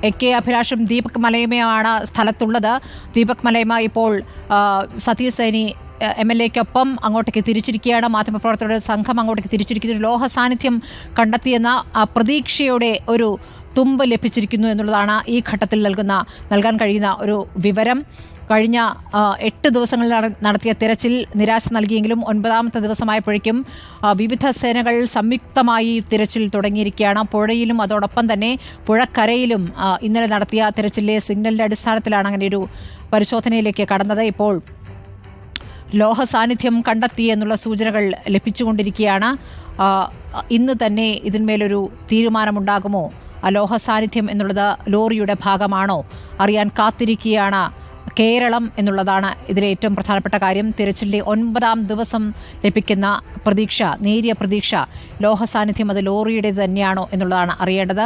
AK അഭിലാഷും Deepak മലയമയാണ് സ്ഥലത്തുള്ളത്. Deepak Malayama ഇപ്പോൾ സതീഷ് സൈനി MLA-ക്കൊപ്പം അങ്ങോട്ടേക്ക് തിരിച്ചിരിക്കുകയാണ്. മാധ്യമപ്രവർത്തകരുടെ സംഘം അങ്ങോട്ടേക്ക് തിരിച്ചിരിക്കുന്ന ഒരു ലോഹ സാന്നിധ്യം കണ്ടെത്തിയെന്ന പ്രതീക്ഷയുടെ ഒരു തുമ്പ് ലഭിച്ചിരിക്കുന്നു എന്നുള്ളതാണ് ഈ ഘട്ടത്തിൽ നൽകാൻ കഴിയുന്ന ഒരു വിവരം. കഴിഞ്ഞ 8 ദിവസങ്ങളിൽ നടത്തിയ തിരച്ചിൽ നിരാശ നൽകിയെങ്കിലും 9ാമത്തെ ദിവസമായപ്പോഴേക്കും വിവിധ സേനകൾ സംയുക്തമായി തിരച്ചിൽ തുടങ്ങിയിരിക്കുകയാണ്. പുഴയിലും അതോടൊപ്പം തന്നെ പുഴക്കരയിലും ഇന്നലെ നടത്തിയ തിരച്ചിലിലെ സിഗ്നലിൻ്റെ അടിസ്ഥാനത്തിലാണ് അങ്ങനെ ഒരു പരിശോധനയിലേക്ക് കടന്നത്. ഇപ്പോൾ ലോഹ സാന്നിധ്യം കണ്ടെത്തി എന്നുള്ള സൂചനകൾ ലഭിച്ചുകൊണ്ടിരിക്കുകയാണ്. ഇന്ന് തന്നെ ഇതിന്മേലൊരു തീരുമാനമുണ്ടാകുമോ? ലോഹ സാന്നിധ്യം എന്നുള്ളത് ലോറിയുടെ ഭാഗമാണോ? അറിയാൻ കാത്തിരിക്കുകയാണ് കേരളം എന്നുള്ളതാണ് ഇതിലെ ഏറ്റവും പ്രധാനപ്പെട്ട കാര്യം. തിരച്ചിലിൻ്റെ 9ാം ദിവസം ലഭിക്കുന്ന പ്രതീക്ഷ, നേരിയ പ്രതീക്ഷ, ലോഹ സാന്നിധ്യം അത് ലോറിയുടേത് തന്നെയാണോ എന്നുള്ളതാണ് അറിയേണ്ടത്.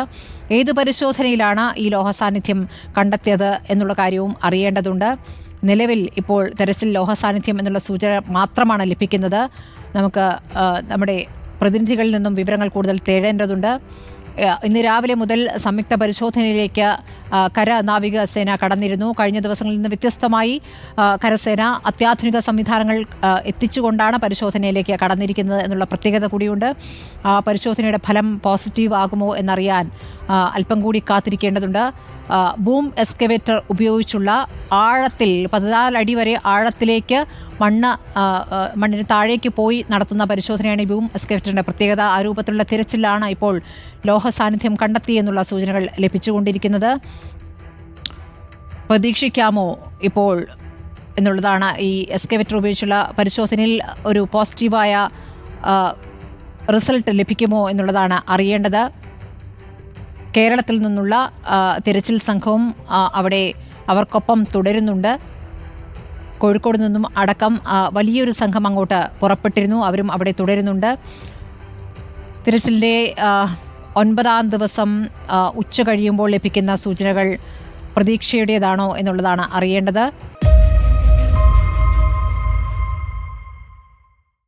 ഏത് പരിശോധനയിലാണ് ഈ ലോഹ സാന്നിധ്യം കണ്ടെത്തിയത് എന്നുള്ള കാര്യവും അറിയേണ്ടതുണ്ട്. നിലവിൽ ഇപ്പോൾ തെരച്ചിൽ ലോഹ സാന്നിധ്യം എന്നുള്ള സൂചന മാത്രമാണ് ലഭിക്കുന്നത്. നമുക്ക് നമ്മുടെ പ്രതിനിധികളിൽ നിന്നും വിവരങ്ങൾ കൂടുതൽ തേടേണ്ടതുണ്ട്. ഇന്ന് രാവിലെ മുതൽ സംയുക്ത പരിശോധനയിലേക്ക് കര നാവിക സേന കടന്നിരുന്നു. കഴിഞ്ഞ ദിവസങ്ങളിൽ നിന്ന് വ്യത്യസ്തമായി കരസേന അത്യാധുനിക സംവിധാനങ്ങൾ എത്തിച്ചുകൊണ്ടാണ് പരിശോധനയിലേക്ക് കടന്നിരിക്കുന്നത് എന്നുള്ള പ്രത്യേകത കൂടിയുണ്ട്. പരിശോധനയുടെ ഫലം പോസിറ്റീവ് ആകുമോ എന്നറിയാൻ അല്പം കൂടി കാത്തിരിക്കേണ്ടതുണ്ട്. ബൂം എക്സ്കവേറ്റർ ഉപയോഗിച്ചുള്ള ആഴത്തിൽ 14 അടി വരെ ആഴത്തിലേക്ക് മണ്ണിന് താഴേക്ക് പോയി നടത്തുന്ന പരിശോധനയാണ് ഈ ബൂം എക്സ്കവേറ്ററിൻ്റെ പ്രത്യേകത. ആ രൂപത്തിലുള്ള തിരച്ചിലാണ് ഇപ്പോൾ ലോഹ സാന്നിധ്യം കണ്ടെത്തി എന്നുള്ള സൂചനകൾ ലഭിച്ചുകൊണ്ടിരിക്കുന്നത്. പ്രതീക്ഷിക്കാമോ ഇപ്പോൾ എന്നുള്ളതാണ്. ഈ എക്സ്കവേറ്റർ ഉപയോഗിച്ചുള്ള പരിശോധനയിൽ ഒരു പോസിറ്റീവായ റിസൾട്ട് ലഭിക്കുമോ എന്നുള്ളതാണ് അറിയേണ്ടത്. കേരളത്തിൽ നിന്നുള്ള തിരച്ചിൽ സംഘവും അവിടെ അവർക്കൊപ്പം തുടരുന്നുണ്ട്. കോഴിക്കോട് നിന്നും അടക്കം വലിയൊരു സംഘം അങ്ങോട്ട് പുറപ്പെട്ടിരുന്നു. അവരും അവിടെ തുടരുന്നുണ്ട്. തിരച്ചിലിൻ്റെ 9ാം ദിവസം ഉച്ച കഴിയുമ്പോൾ ലഭിക്കുന്ന സൂചനകൾ പ്രതീക്ഷയുടേതാണോ എന്നുള്ളതാണ് അറിയേണ്ടത്.